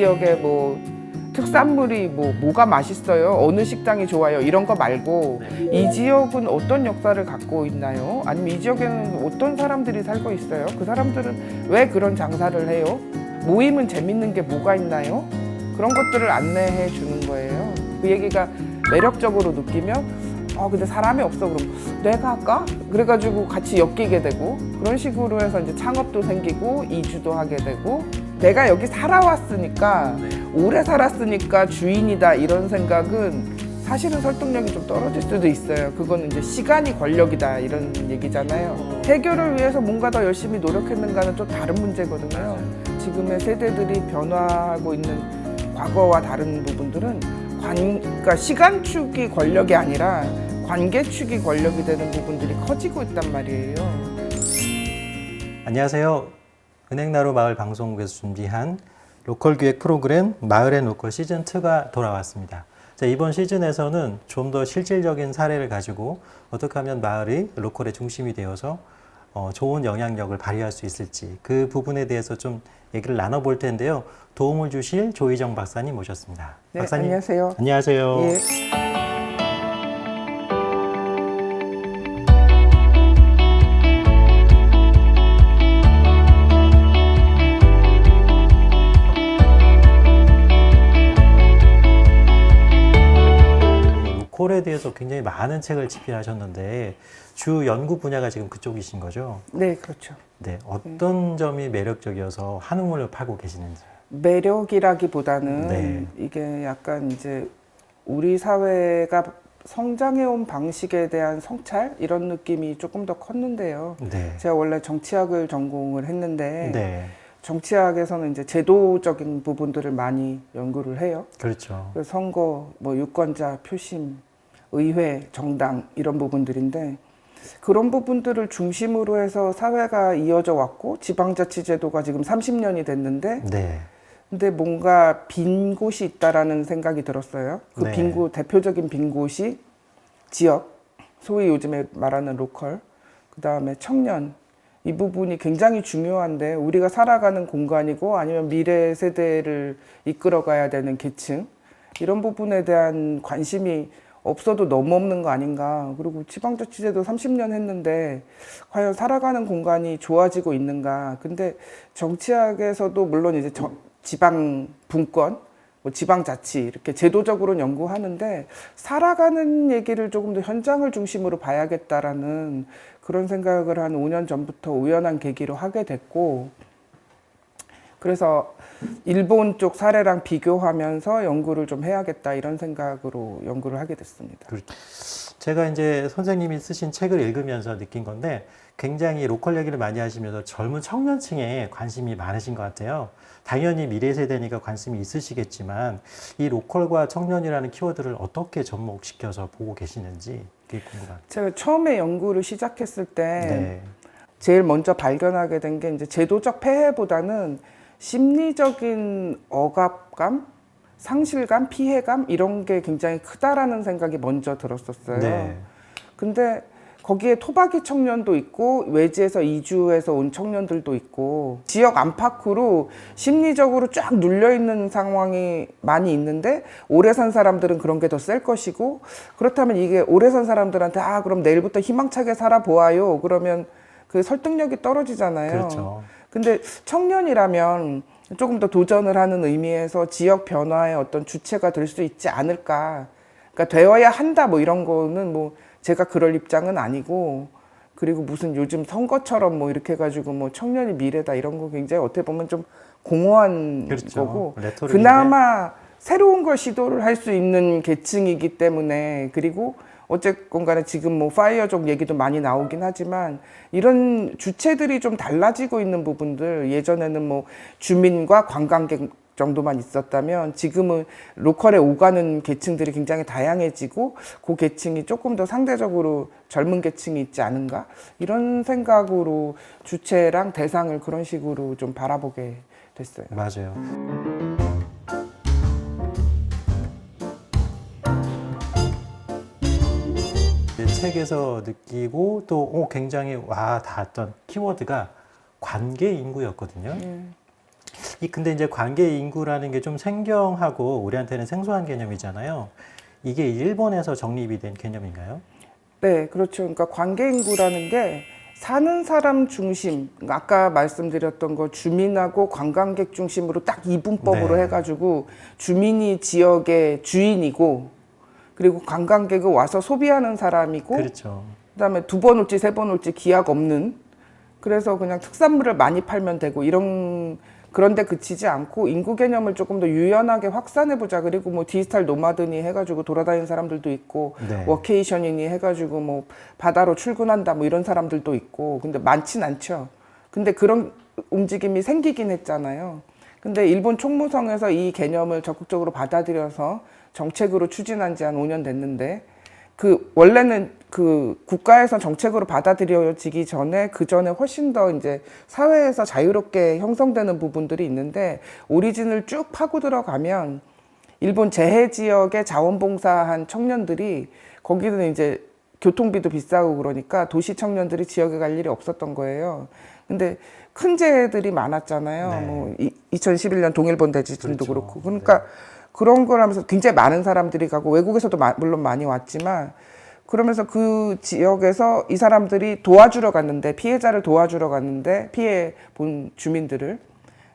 지역에 뭐 특산물이 뭐가 맛있어요? 어느 식당이 좋아요? 이런 거 말고 이 지역은 어떤 역사를 갖고 있나요? 아니면 이 지역에는 어떤 사람들이 살고 있어요? 그 사람들은 왜 그런 장사를 해요? 모임은 재밌는 게 뭐가 있나요? 그런 것들을 안내해 주는 거예요. 그 얘기가 매력적으로 느끼면 근데 사람이 없어. 그럼 내가 할까? 그래가지고 같이 엮이게 되고 그런 식으로 해서 이제 창업도 생기고 이주도 하게 되고 내가 여기 살아왔으니까 오래 살았으니까 주인이다 이런 생각은 사실은 설득력이 좀 떨어질 수도 있어요. 그거는 이제 시간이 권력이다 이런 얘기잖아요. 해결을 위해서 뭔가 더 열심히 노력했는가는 좀 다른 문제거든요. 지금의 세대들이 변화하고 있는 과거와 다른 부분들은 그러니까 시간축이 권력이 아니라 관계축이 권력이 되는 부분들이 커지고 있단 말이에요. 안녕하세요. 은행나루 마을 방송국에서 준비한 로컬 기획 프로그램 마을의 로컬 시즌2가 돌아왔습니다. 자, 이번 시즌에서는 좀 더 실질적인 사례를 가지고 어떻게 하면 마을이 로컬의 중심이 되어서 좋은 영향력을 발휘할 수 있을지 그 부분에 대해서 좀 얘기를 나눠볼 텐데요. 도움을 주실 조희정 박사님 모셨습니다. 네, 박사님. 안녕하세요. 안녕하세요. 예. 로컬에 대해서 굉장히 많은 책을 집필하셨는데 주 연구 분야가 지금 그쪽이신 거죠? 네, 그렇죠. 네, 어떤 점이 매력적이어서 한우물을 파고 계시는지. 매력이라기보다는 네. 이게 약간 이제 우리 사회가 성장해온 방식에 대한 성찰 이런 느낌이 조금 더 컸는데요. 네. 제가 원래 정치학을 전공을 했는데 네. 정치학에서는 이제 제도적인 부분들을 많이 연구를 해요. 그렇죠. 그래서 선거, 뭐 유권자, 표심, 의회, 정당 이런 부분들인데 그런 부분들을 중심으로 해서 사회가 이어져 왔고 지방자치제도가 지금 30년이 됐는데 네. 근데 뭔가 빈 곳이 있다라는 생각이 들었어요. 그 네. 빈 곳, 대표적인 빈 곳이 지역, 소위 요즘에 말하는 로컬, 그 다음에 청년, 이 부분이 굉장히 중요한데 우리가 살아가는 공간이고 아니면 미래 세대를 이끌어가야 되는 계층, 이런 부분에 대한 관심이 없어도 너무 없는 거 아닌가. 그리고 지방자치제도 30년 했는데 과연 살아가는 공간이 좋아지고 있는가. 근데 정치학에서도 물론 이제 지방 분권, 뭐 지방자치 이렇게 제도적으로 연구하는데 살아가는 얘기를 조금 더 현장을 중심으로 봐야겠다라는 그런 생각을 한 5년 전부터 우연한 계기로 하게 됐고 그래서 일본 쪽 사례랑 비교하면서 연구를 좀 해야겠다 이런 생각으로 연구를 하게 됐습니다. 제가 이제 선생님이 쓰신 책을 읽으면서 느낀 건데 굉장히 로컬 얘기를 많이 하시면서 젊은 청년층에 관심이 많으신 것 같아요. 당연히 미래 세대니까 관심이 있으시겠지만 이 로컬과 청년이라는 키워드를 어떻게 접목시켜서 보고 계시는지 그게 궁금합니다. 제가 처음에 연구를 시작했을 때 네. 제일 먼저 발견하게 된 게 이제 제도적 폐해보다는 심리적인 억압감, 상실감, 피해감 이런 게 굉장히 크다라는 생각이 먼저 들었었어요. 네. 근데 거기에 토박이 청년도 있고 외지에서 이주해서 온 청년들도 있고 지역 안팎으로 심리적으로 쫙 눌려있는 상황이 많이 있는데 오래 산 사람들은 그런 게 더 셀 것이고 그렇다면 이게 오래 산 사람들한테 그럼 내일부터 희망차게 살아보아요 그러면 그 설득력이 떨어지잖아요. 그렇죠. 근데 청년이라면 조금 더 도전을 하는 의미에서 지역 변화의 어떤 주체가 될 수 있지 않을까. 그러니까 되어야 한다 뭐 이런 거는 뭐 제가 그럴 입장은 아니고 그리고 무슨 요즘 선거처럼 뭐 이렇게 해가지고 뭐 청년이 미래다 이런 거 굉장히 어떻게 보면 좀 공허한 그렇죠. 거고 레토릭인데. 그나마 새로운 걸 시도를 할 수 있는 계층이기 때문에 그리고 어쨌건 간에 지금 뭐 파이어족 얘기도 많이 나오긴 하지만 이런 주체들이 좀 달라지고 있는 부분들 예전에는 뭐 주민과 관광객 정도만 있었다면 지금은 로컬에 오가는 계층들이 굉장히 다양해지고 그 계층이 조금 더 상대적으로 젊은 계층이 있지 않은가 이런 생각으로 주체랑 대상을 그런 식으로 좀 바라보게 됐어요. 맞아요. 책에서 느끼고 또 굉장히 와 닿았던 키워드가 관계 인구였거든요. 근데 이제 관계 인구라는 게 좀 생경하고 우리한테는 생소한 개념이잖아요. 이게 일본에서 정립이 된 개념인가요? 네, 그렇죠. 그러니까 관계 인구라는 게 사는 사람 중심, 그러니까 아까 말씀드렸던 거 주민하고 관광객 중심으로 딱 이분법으로 네. 해가지고 주민이 지역의 주인이고 그리고 관광객은 와서 소비하는 사람이고 그렇죠. 그다음에 두 번 올지 세 번 올지 기약 없는 그래서 그냥 특산물을 많이 팔면 되고 이런 그런데 그치지 않고 인구 개념을 조금 더 유연하게 확산해 보자. 그리고 뭐 디지털 노마드니 해가지고 돌아다니는 사람들도 있고 네. 워케이션이니 해가지고 뭐 바다로 출근한다 뭐 이런 사람들도 있고 근데 많진 않죠. 근데 그런 움직임이 생기긴 했잖아요. 근데 일본 총무성에서 이 개념을 적극적으로 받아들여서 정책으로 추진한 지 한 5년 됐는데 그 원래는 그 국가에서 정책으로 받아들여지기 전에 그 전에 훨씬 더 이제 사회에서 자유롭게 형성되는 부분들이 있는데 오리진을 쭉 파고 들어가면 일본 재해 지역에 자원봉사한 청년들이 거기는 이제 교통비도 비싸고 그러니까 도시 청년들이 지역에 갈 일이 없었던 거예요. 근데 큰 재해들이 많았잖아요. 네. 뭐 2011년 동일본 대지진도 그렇죠. 그렇고 그러니까 그런 걸 하면서 굉장히 많은 사람들이 가고 외국에서도 물론 많이 왔지만 그러면서 그 지역에서 이 사람들이 도와주러 갔는데 피해자를 도와주러 갔는데 피해 본 주민들을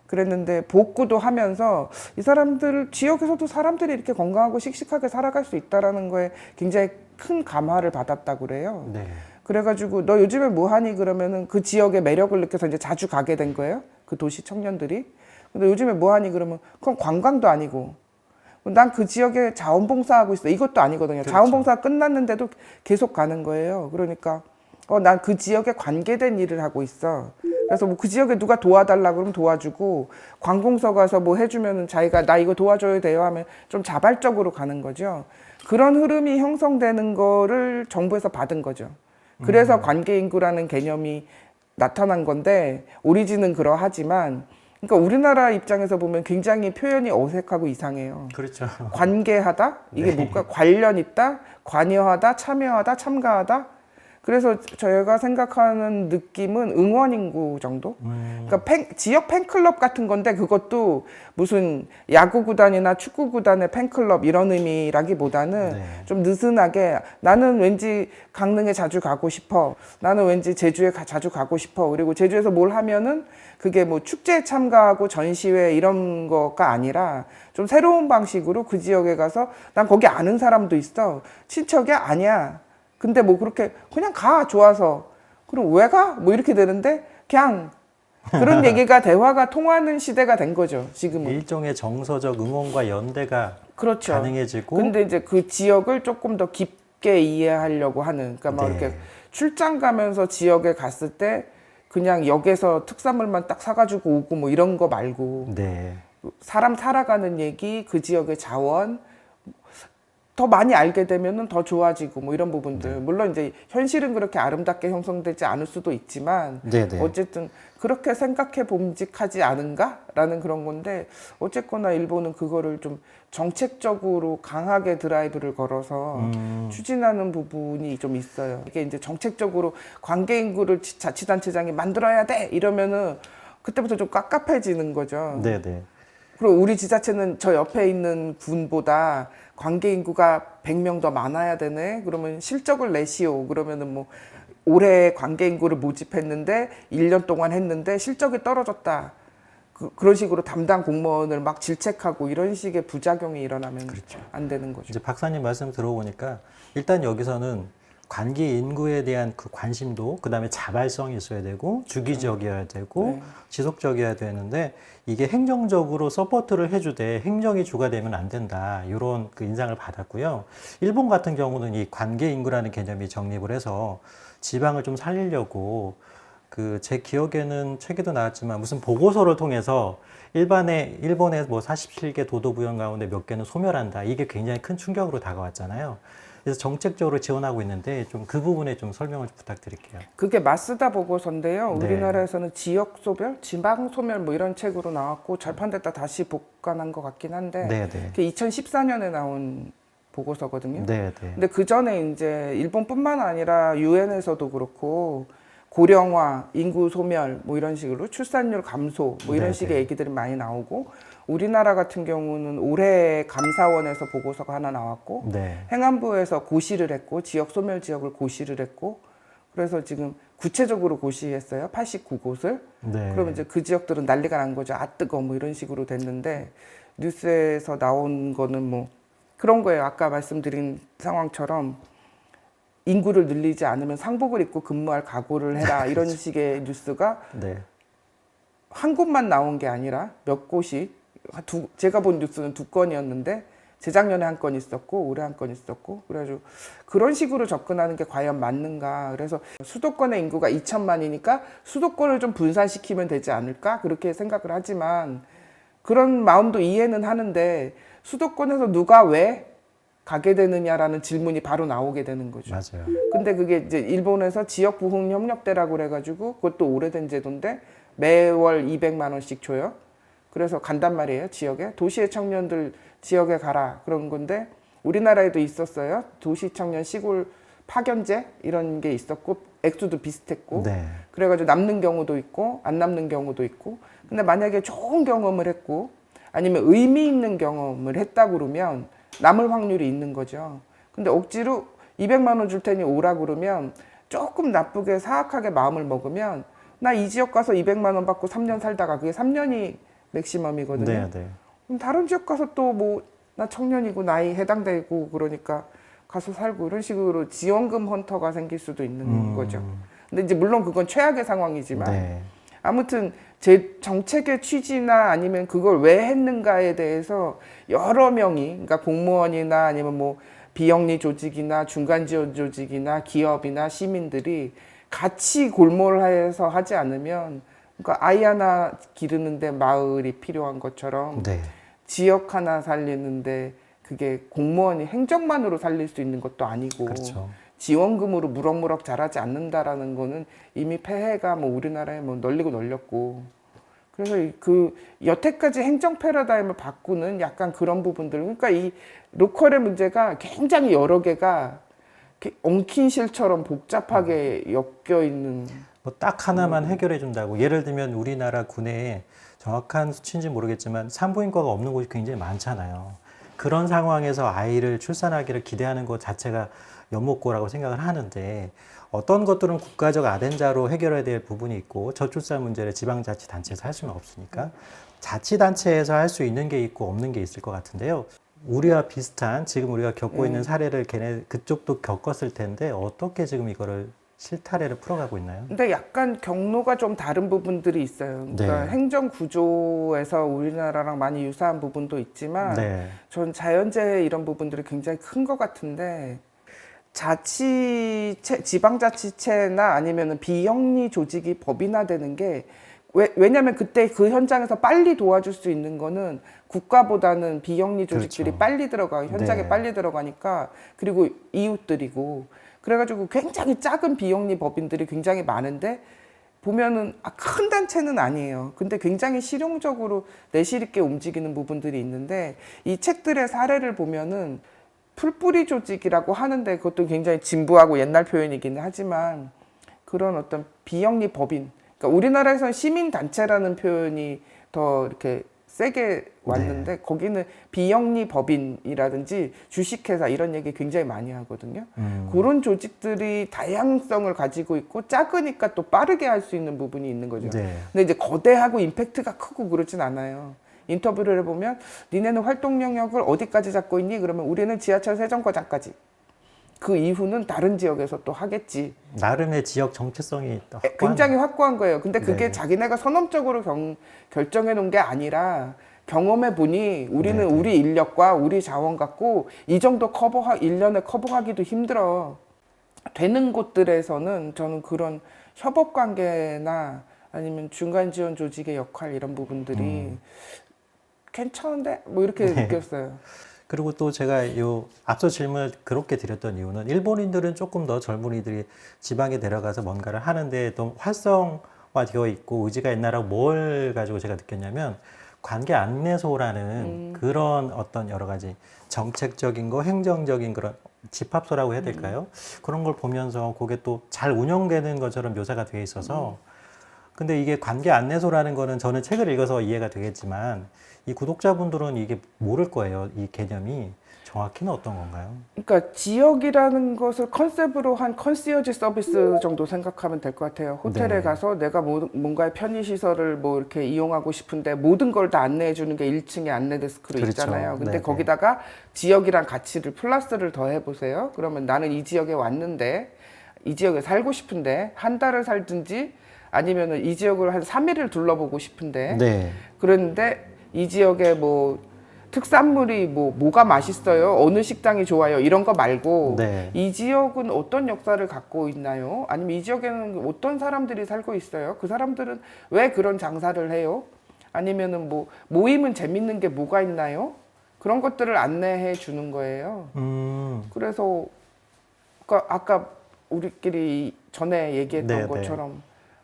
그랬는데 복구도 하면서 이 사람들 지역에서도 사람들이 이렇게 건강하고 씩씩하게 살아갈 수 있다라는 거에 굉장히 큰 감화를 받았다고 그래요. 네. 그래가지고 너 요즘에 뭐 하니 그러면은 그 지역의 매력을 느껴서 이제 자주 가게 된 거예요. 그 도시 청년들이. 근데 요즘에 뭐 하니 그러면 그건 관광도 아니고 난 그 지역에 자원봉사하고 있어. 이것도 아니거든요. 그렇죠. 자원봉사가 끝났는데도 계속 가는 거예요. 그러니까 난 그 지역에 관계된 일을 하고 있어. 그래서 뭐 그 지역에 누가 도와달라 그러면 도와주고 관공서 가서 뭐 해주면은 자기가 나 이거 도와줘야 돼요 하면 좀 자발적으로 가는 거죠. 그런 흐름이 형성되는 거를 정부에서 받은 거죠. 그래서 관계인구라는 개념이 나타난 건데 오리진은 그러하지만 그러니까 우리나라 입장에서 보면 굉장히 표현이 어색하고 이상해요. 그렇죠. 관계하다? 이게 뭘까? 관련 있다? 관여하다? 참여하다? 참가하다? 그래서 저희가 생각하는 느낌은 응원 인구 정도? 그러니까 지역 팬클럽 같은 건데 그것도 무슨 야구 구단이나 축구 구단의 팬클럽 이런 의미라기보다는 네. 좀 느슨하게 나는 왠지 강릉에 자주 가고 싶어. 나는 왠지 제주에 자주 가고 싶어. 그리고 제주에서 뭘 하면은 그게 뭐 축제에 참가하고 전시회 이런 거가 아니라 좀 새로운 방식으로 그 지역에 가서 난 거기 아는 사람도 있어. 친척이 아니야. 근데 뭐 그렇게 그냥 가 좋아서 그럼 왜 가? 뭐 이렇게 되는데 그냥 그런 얘기가 대화가 통하는 시대가 된 거죠 지금은. 일종의 정서적 응원과 연대가 그렇죠. 가능해지고 근데 이제 그 지역을 조금 더 깊게 이해하려고 하는 그러니까 막 네. 이렇게 출장 가면서 지역에 갔을 때 그냥 역에서 특산물만 딱 사가지고 오고 뭐 이런 거 말고 네. 사람 살아가는 얘기 그 지역의 자원 더 많이 알게 되면은 더 좋아지고 뭐 이런 부분들 물론 이제 현실은 그렇게 아름답게 형성되지 않을 수도 있지만 네네. 어쨌든 그렇게 생각해 봄직하지 않은가라는 그런 건데 어쨌거나 일본은 그거를 좀 정책적으로 강하게 드라이브를 걸어서 추진하는 부분이 좀 있어요. 이게 이제 정책적으로 관계 인구를 자치단체장이 만들어야 돼 이러면은 그때부터 좀 깝깝해지는 거죠. 네네. 그리고 우리 지자체는 저 옆에 있는 군보다 관계 인구가 100명 더 많아야 되네. 그러면 실적을 내시오. 그러면은 뭐 올해 관계 인구를 모집했는데 1년 동안 했는데 실적이 떨어졌다. 그런 식으로 담당 공무원을 막 질책하고 이런 식의 부작용이 일어나면 안 되는 거죠. 이제 박사님 말씀 들어보니까 일단 여기서는 관계 인구에 대한 그 관심도 그다음에 자발성이 있어야 되고 주기적이어야 되고 네. 지속적이어야 되는데 이게 행정적으로 서포트를 해주되 행정이 주가 되면 안 된다 이런 그 인상을 받았고요. 일본 같은 경우는 이 관계 인구라는 개념이 정립을 해서 지방을 좀 살리려고 그 제 기억에는 책에도 나왔지만 무슨 보고서를 통해서 일본의 뭐 47개 도도부현 가운데 몇 개는 소멸한다. 이게 굉장히 큰 충격으로 다가왔잖아요. 그래서 정책적으로 지원하고 있는데 좀 그 부분에 좀 설명을 좀 부탁드릴게요. 그게 마스다 보고서인데요. 네. 우리나라에서는 지역 소멸, 지방 소멸 뭐 이런 책으로 나왔고 절판됐다 다시 복간한 것 같긴 한데 네네. 그게 2014년에 나온 보고서거든요. 네네. 근데 그 전에 이제 일본뿐만 아니라 유엔에서도 그렇고 고령화, 인구 소멸 뭐 이런 식으로 출산율 감소 뭐 이런 네, 식의 네. 얘기들이 많이 나오고 우리나라 같은 경우는 올해 감사원에서 보고서가 하나 나왔고 네. 행안부에서 고시를 했고 지역 소멸 지역을 고시를 했고 그래서 지금 구체적으로 고시했어요. 89곳을. 네. 그러면 이제 그 지역들은 난리가 난 거죠. 아 뜨거 뭐 이런 식으로 됐는데 뉴스에서 나온 거는 뭐 그런 거예요. 아까 말씀드린 상황처럼 인구를 늘리지 않으면 상복을 입고 근무할 각오를 해라 이런 식의 뉴스가 네. 한 곳만 나온 게 아니라 몇 곳이 제가 본 뉴스는 2건이었는데 재작년에 한 건 있었고 올해 한 건 있었고 그래가지고 그런 식으로 접근하는 게 과연 맞는가. 그래서 수도권의 인구가 2천만이니까 수도권을 좀 분산시키면 되지 않을까 그렇게 생각을 하지만 그런 마음도 이해는 하는데 수도권에서 누가 왜 가게 되느냐라는 질문이 바로 나오게 되는 거죠. 맞아요. 근데 그게 이제 일본에서 지역 부흥 협력대라고 그래가지고 그것도 오래된 제도인데 매월 200만 원씩 줘요. 그래서 간단 말이에요. 지역에 도시의 청년들 지역에 가라 그런 건데 우리나라에도 있었어요. 도시 청년 시골 파견제 이런 게 있었고 액수도 비슷했고 네. 그래가지고 남는 경우도 있고 안 남는 경우도 있고 근데 만약에 좋은 경험을 했고 아니면 의미 있는 경험을 했다 그러면 남을 확률이 있는 거죠. 근데 억지로 200만 원 줄 테니 오라 그러면 조금 나쁘게 사악하게 마음을 먹으면 나 이 지역 가서 200만 원 받고 3년 살다가 그게 3년이 맥시멈이거든요. 네, 네. 그럼 다른 지역 가서 또 뭐 나 청년이고 나이 해당되고 그러니까 가서 살고 이런 식으로 지원금 헌터가 생길 수도 있는 거죠. 근데 이제 물론 그건 최악의 상황이지만 네. 아무튼 제 정책의 취지나 아니면 그걸 왜 했는가에 대해서 여러 명이 그러니까 공무원이나 아니면 뭐 비영리 조직이나 중간 지원 조직이나 기업이나 시민들이 같이 골몰해서 하지 않으면 그러니까 아이 하나 기르는데 마을이 필요한 것처럼 네. 지역 하나 살리는데 그게 공무원이 행정만으로 살릴 수 있는 것도 아니고 그렇죠. 지원금으로 무럭무럭 자라지 않는다라는 거는 이미 폐해가 뭐 우리나라에 뭐 널리고 널렸고 그래서 그 여태까지 행정 패러다임을 바꾸는 약간 그런 부분들 그러니까 이 로컬의 문제가 굉장히 여러 개가 이렇게 엉킨 실처럼 복잡하게 엮여 있는 뭐 딱 하나만 해결해 준다고. 예를 들면 우리나라 군내에 정확한 수치인지 모르겠지만 산부인과가 없는 곳이 굉장히 많잖아요. 그런 상황에서 아이를 출산하기를 기대하는 것 자체가 연못고라고 생각을 하는데 어떤 것들은 국가적 아젠다로 해결해야 될 부분이 있고 저출산 문제를 지방자치단체에서 할 수는 없으니까 자치단체에서 할 수 있는 게 있고 없는 게 있을 것 같은데요. 우리와 비슷한 지금 우리가 겪고 있는 사례를 그쪽도 겪었을 텐데 어떻게 지금 이거를 실타래를 풀어가고 있나요? 근데 약간 경로가 좀 다른 부분들이 있어요. 그러니까 네. 행정 구조에서 우리나라랑 많이 유사한 부분도 있지만 네. 전 자연재해 이런 부분들이 굉장히 큰 것 같은데 자치체, 지방자치체나 아니면은 비영리 조직이 법인화되는 게 왜냐하면 그때 그 현장에서 빨리 도와줄 수 있는 거는 국가보다는 비영리 조직들이 그렇죠. 빨리 들어가 현장에 네. 빨리 들어가니까 그리고 이웃들이고 그래가지고 굉장히 작은 비영리 법인들이 굉장히 많은데 보면은 큰 단체는 아니에요. 근데 굉장히 실용적으로 내실 있게 움직이는 부분들이 있는데 이 책들의 사례를 보면은 풀뿌리 조직이라고 하는데 그것도 굉장히 진부하고 옛날 표현이기는 하지만 그런 어떤 비영리 법인 그러니까 우리나라에서는 시민단체라는 표현이 더 이렇게 세게 왔는데 거기는 비영리 법인이라든지 주식회사 이런 얘기 굉장히 많이 하거든요. 그런 조직들이 다양성을 가지고 있고 작으니까 또 빠르게 할 수 있는 부분이 있는 거죠. 네. 근데 이제 거대하고 임팩트가 크고 그렇진 않아요. 인터뷰를 해보면 니네는 활동 영역을 어디까지 잡고 있니? 그러면 우리는 지하철 세정거장까지. 그 이후는 다른 지역에서 또 하겠지. 나름의 지역 정체성이 또 굉장히 확고한 거예요. 근데 그게 네. 자기네가 선언적으로 결정해 놓은 게 아니라 경험해 보니 우리는 네네. 우리 인력과 우리 자원 갖고 이 정도 1년에 커버하기도 힘들어. 되는 곳들에서는 저는 그런 협업 관계나 아니면 중간 지원 조직의 역할 이런 부분들이 괜찮은데 뭐 이렇게 네. 느꼈어요. 그리고 또 제가 요 앞서 질문을 그렇게 드렸던 이유는 일본인들은 조금 더 젊은이들이 지방에 내려가서 뭔가를 하는데 좀 활성화되어 있고 의지가 있나라고 뭘 가지고 제가 느꼈냐면 관계 안내소라는 그런 어떤 여러 가지 정책적인 거 행정적인 그런 집합소라고 해야 될까요? 그런 걸 보면서 그게 또 잘 운영되는 것처럼 묘사가 되어 있어서 근데 이게 관계 안내소라는 거는 저는 책을 읽어서 이해가 되겠지만 이 구독자분들은 이게 모를 거예요. 이 개념이 정확히는 어떤 건가요? 그러니까 지역이라는 것을 컨셉으로 한 컨시어지 서비스 정도 생각하면 될 것 같아요. 호텔에 네. 가서 내가 뭔가의 편의 시설을 뭐 이렇게 이용하고 싶은데 모든 걸 다 안내해 주는 게 1층에 안내 데스크로 그렇죠. 있잖아요. 근데 네네. 거기다가 지역이란 가치를 플러스를 더해 보세요. 그러면 나는 이 지역에 왔는데 이 지역에 살고 싶은데 한 달을 살든지 아니면은 이 지역을 한 3일을 둘러보고 싶은데 네. 그런데 이 지역에 뭐 특산물이 뭐가 맛있어요? 어느 식당이 좋아요? 이런 거 말고 네. 이 지역은 어떤 역사를 갖고 있나요? 아니면 이 지역에는 어떤 사람들이 살고 있어요? 그 사람들은 왜 그런 장사를 해요? 아니면은 뭐 모임은 재밌는 게 뭐가 있나요? 그런 것들을 안내해 주는 거예요. 그래서 그러니까 아까 우리끼리 전에 얘기했던 네, 네. 것처럼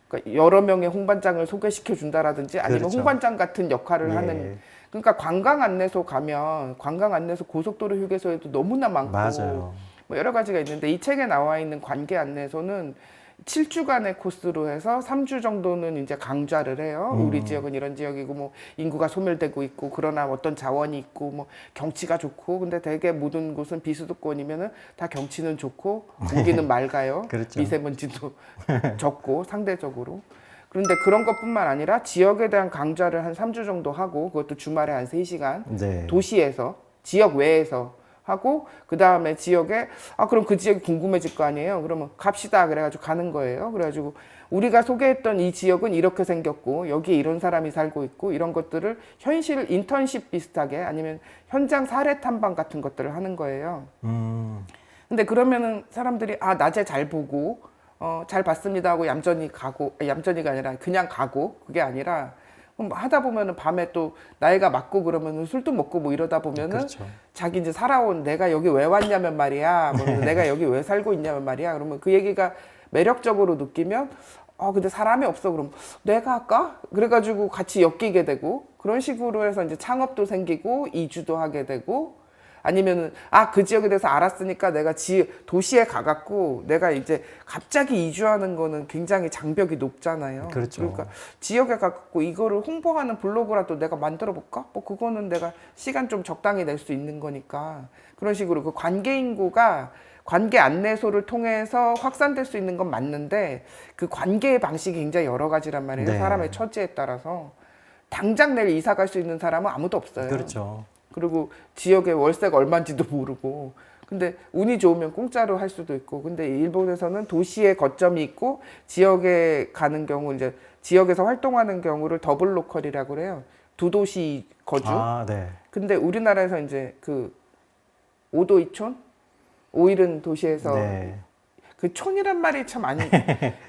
그러니까 여러 명의 홍반장을 소개시켜 준다라든지 아니면 그렇죠. 홍반장 같은 역할을 예. 하는 그러니까 관광 안내소 가면 관광 안내소 고속도로 휴게소에도 너무나 많고 맞아요. 뭐 여러 가지가 있는데 이 책에 나와 있는 관계 안내소는 7주간의 코스로 해서 3주 정도는 이제 강좌를 해요. 우리 지역은 이런 지역이고 뭐 인구가 소멸되고 있고 그러나 어떤 자원이 있고 뭐 경치가 좋고 근데 대개 모든 곳은 비수도권이면은 다 경치는 좋고 공기는 맑아요. 그렇죠. 미세먼지도 적고 상대적으로. 그런데 그런 것뿐만 아니라 지역에 대한 강좌를 한 3주 정도 하고 그것도 주말에 한 3시간 네. 도시에서 지역 외에서 하고 그 다음에 지역에 그럼 그 지역이 궁금해질 거 아니에요. 그러면 갑시다 그래가지고 가는 거예요. 그래가지고 우리가 소개했던 이 지역은 이렇게 생겼고 여기에 이런 사람이 살고 있고 이런 것들을 현실 인턴십 비슷하게 아니면 현장 사례 탐방 같은 것들을 하는 거예요. 근데 그러면은 사람들이 낮에 잘 보고 잘 봤습니다 하고 얌전히 가고 얌전히가 아니라 그냥 가고 그게 아니라 그럼 하다 보면은 밤에 또 나이가 맞고 그러면은 술도 먹고 뭐 이러다 보면은 그렇죠. 자기 이제 살아온 내가 여기 왜 왔냐면 말이야 뭐 내가 여기 왜 살고 있냐면 말이야 그러면 그 얘기가 매력적으로 느끼면 근데 사람이 없어 그럼 내가 할까 그래가지고 같이 엮이게 되고 그런 식으로 해서 이제 창업도 생기고 이주도 하게 되고 아니면은 그 지역에 대해서 알았으니까 내가 도시에 가갖고 내가 이제 갑자기 이주하는 거는 굉장히 장벽이 높잖아요. 그렇죠. 그러니까 지역에 가갖고 이거를 홍보하는 블로그라도 내가 만들어 볼까? 뭐 그거는 내가 시간 좀 적당히 낼 수 있는 거니까 그런 식으로 그 관계 인구가 관계 안내소를 통해서 확산될 수 있는 건 맞는데 그 관계의 방식이 굉장히 여러 가지란 말이에요. 네. 사람의 처지에 따라서 당장 내일 이사 갈 수 있는 사람은 아무도 없어요. 그렇죠. 그리고 지역의 월세가 얼마인지도 모르고 근데 운이 좋으면 공짜로 할 수도 있고 근데 일본에서는 도시에 거점이 있고 지역에 가는 경우 이제 지역에서 활동하는 경우를 더블 로컬이라고 그래요. 두 도시 거주. 네. 근데 우리나라에서 이제 그 5도 2촌 5일은 도시에서 네. 그 촌이란 말이 참 아니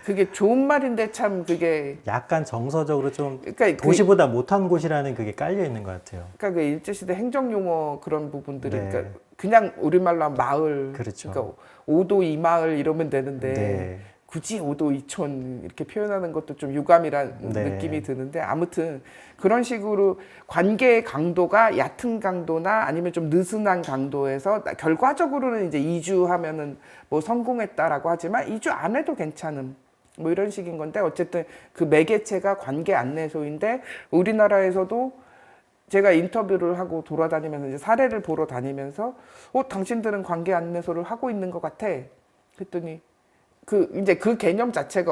그게 좋은 말인데 참 그게 약간 정서적으로 좀 그러니까 도시보다 못한 곳이라는 그게 깔려 있는 것 같아요. 그러니까 그 일제시대 행정용어 그런 부분들이 네. 그러니까 그냥 우리말로 하면 마을 그렇죠. 그러니까 5도 2마을 이러면 되는데 네. 굳이 5도 2촌 이렇게 표현하는 것도 좀 유감이란 네. 느낌이 드는데 아무튼 그런 식으로 관계의 강도가 얕은 강도나 아니면 좀 느슨한 강도에서 결과적으로는 이제 이주하면은 뭐 성공했다라고 하지만 이주 안 해도 괜찮은 뭐 이런 식인 건데 어쨌든 그 매개체가 관계 안내소인데 우리나라에서도 제가 인터뷰를 하고 돌아다니면서 이제 사례를 보러 다니면서 당신들은 관계 안내소를 하고 있는 것 같아. 그랬더니 이제 그 개념 자체가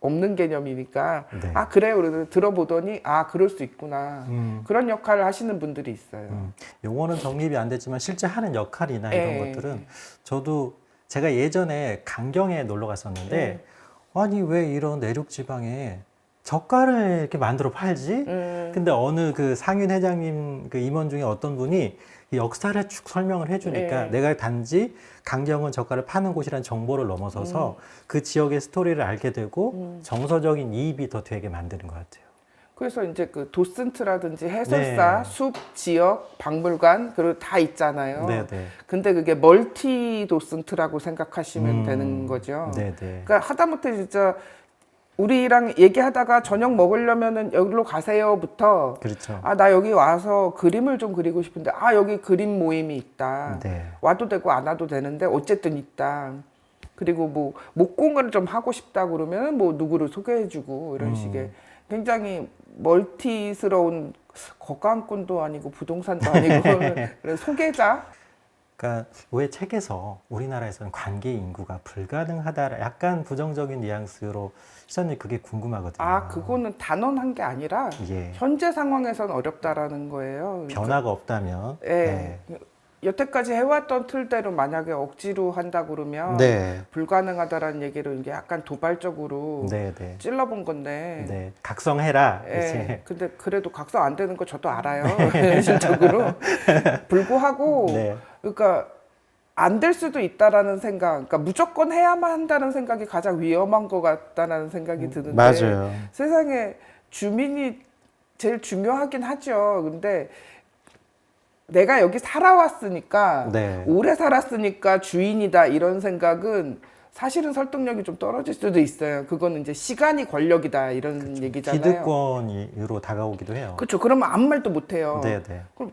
없는 개념이니까 네. 그래요. 그래서 들어보더니 그럴 수 있구나. 그런 역할을 하시는 분들이 있어요. 용어는 정립이 안 됐지만 실제 하는 역할이나 이런 예. 것들은 저도 제가 예전에 강경에 놀러 갔었는데 아니 왜 이런 내륙 지방에 젓갈을 이렇게 만들어 팔지? 근데 어느 그 상윤 회장님 그 임원 중에 어떤 분이 이 역사를 쭉 설명을 해주니까 내가 단지 강경은 젓갈을 파는 곳이라는 정보를 넘어서서 그 지역의 스토리를 알게 되고 정서적인 이입이 더 되게 만드는 것 같아요. 그래서 이제 그 도슨트라든지 해설사, 네. 숲, 지역, 박물관 그리고 다 있잖아요. 네네. 근데 그게 멀티 도슨트라고 생각하시면 되는 거죠. 네네. 그러니까 하다못해 진짜 우리랑 얘기하다가 저녁 먹으려면은 여기로 가세요부터 그렇죠. 아, 나 여기 와서 그림을 좀 그리고 싶은데 아, 여기 그림 모임이 있다. 네. 와도 되고 안 와도 되는데 어쨌든 있다. 그리고 뭐 목공을 좀 하고 싶다 그러면 뭐 누구를 소개해주고 이런 식의 굉장히 멀티스러운 거강꾼도 아니고 부동산도 아니고 그런 소개자. 그러니까 왜 책에서 우리나라에서는 관계 인구가 불가능하다 약간 부정적인 뉘앙스로 시선이 그게 궁금하거든요. 아, 그거는 단언한 게 아니라 예. 현재 상황에선 어렵다라는 거예요. 변화가 없다면 예. 여태까지 해왔던 틀대로 만약에 억지로 한다 그러면 네. 불가능하다라는 얘기를 이게 약간 도발적으로 네, 네. 찔러본 건데. 네. 각성해라. 예. 이제. 근데 그래도 각성 안 되는 거 저도 알아요. 현실적으로. 불구하고 네. 그러니까 안 될 수도 있다라는 생각. 그러니까 무조건 해야만 한다는 생각이 가장 위험한 것 같다라는 생각이 드는데. 맞아요. 세상에 주민이 제일 중요하긴 하죠. 근데 내가 여기 살아왔으니까 네. 오래 살았으니까 주인이다 이런 생각은 사실은 설득력이 좀 떨어질 수도 있어요. 그거는 이제 시간이 권력이다 이런 얘기잖아요. 기득권으로 다가오기도 해요. 그렇죠. 그러면 아무 말도 못 해요. 네, 네. 그럼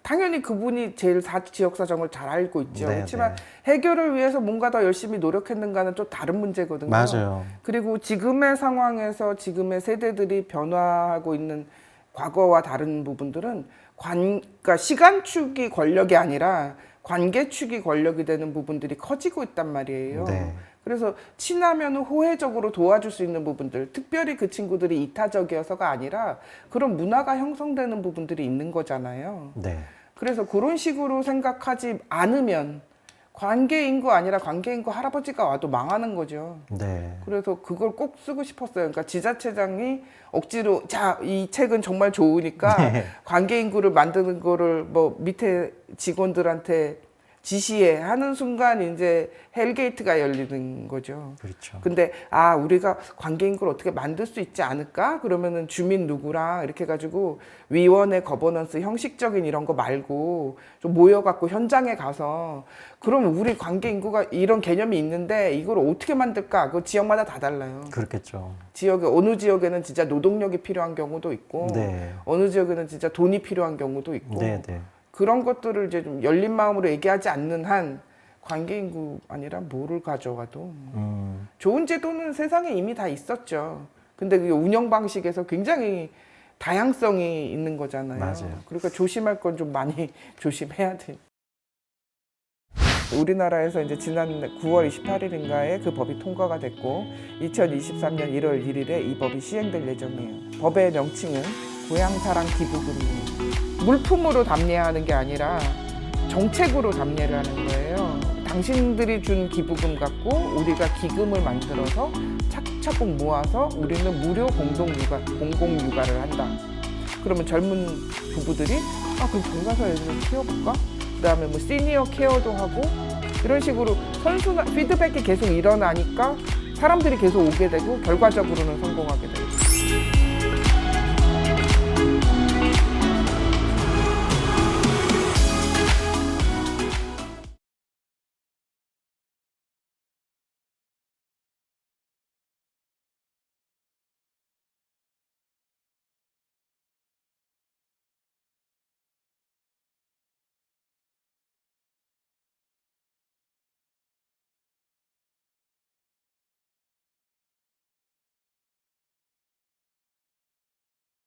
당연히 그분이 제일 지역 사정을 잘 알고 있죠. 네, 그렇지만 네. 해결을 위해서 뭔가 더 열심히 노력했는가는 좀 다른 문제거든요. 맞아요. 그리고 지금의 상황에서 지금의 세대들이 변화하고 있는 과거와 다른 부분들은 그러니까 시간축이 권력이 아니라 관계축이 권력이 되는 부분들이 커지고 있단 말이에요. 네. 그래서 친하면 호혜적으로 도와줄 수 있는 부분들, 특별히 그 친구들이 이타적이어서가 아니라 그런 문화가 형성되는 부분들이 있는 거잖아요. 네. 그래서 그런 식으로 생각하지 않으면 관계인구 아니라 관계인구 할아버지가 와도 망하는 거죠. 네. 그래서 그걸 꼭 쓰고 싶었어요. 그러니까 지자체장이 억지로 자, 이 책은 정말 좋으니까 네. 관계인구를 만드는 거를 뭐 밑에 직원들한테 지시해 하는 순간 이제 헬게이트가 열리는 거죠. 그렇죠. 근데 아, 우리가 관계인구를 어떻게 만들 수 있지 않을까? 그러면은 주민 누구랑 이렇게 해가지고 위원회 거버넌스 형식적인 이런 거 말고 좀 모여갖고 현장에 가서 그럼 우리 관계인구가 이런 개념이 있는데 이걸 어떻게 만들까? 그 지역마다 다 달라요. 그렇겠죠. 지역에 어느 지역에는 진짜 노동력이 필요한 경우도 있고 네. 어느 지역에는 진짜 돈이 필요한 경우도 있고 네, 네. 그런 것들을 이제 좀 열린 마음으로 얘기하지 않는 한 관계인구 아니라 뭐를 가져가도 좋은 제도는 세상에 이미 다 있었죠. 근데 그 운영 방식에서 굉장히 다양성이 있는 거잖아요. 맞아요. 그러니까 조심할 건 좀 많이 조심해야 돼. 우리나라에서 이제 지난 9월 28일인가에 그 법이 통과가 됐고 2023년 1월 1일에 이 법이 시행될 예정이에요. 법의 명칭은 고향사랑 기부금입니다. 물품으로 담례하는 게 아니라 정책으로 담례를 하는 거예요. 당신들이 준 기부금 갖고 우리가 기금을 만들어서 차곡차곡 모아서 우리는 무료 공공육아를 한다. 그러면 젊은 부부들이 아, 그럼 저희 가서 애들 키워볼까? 그다음에 뭐 시니어 케어도 하고 이런 식으로 선순환 피드백이 계속 일어나니까 사람들이 계속 오게 되고 결과적으로는 성공하게 돼요.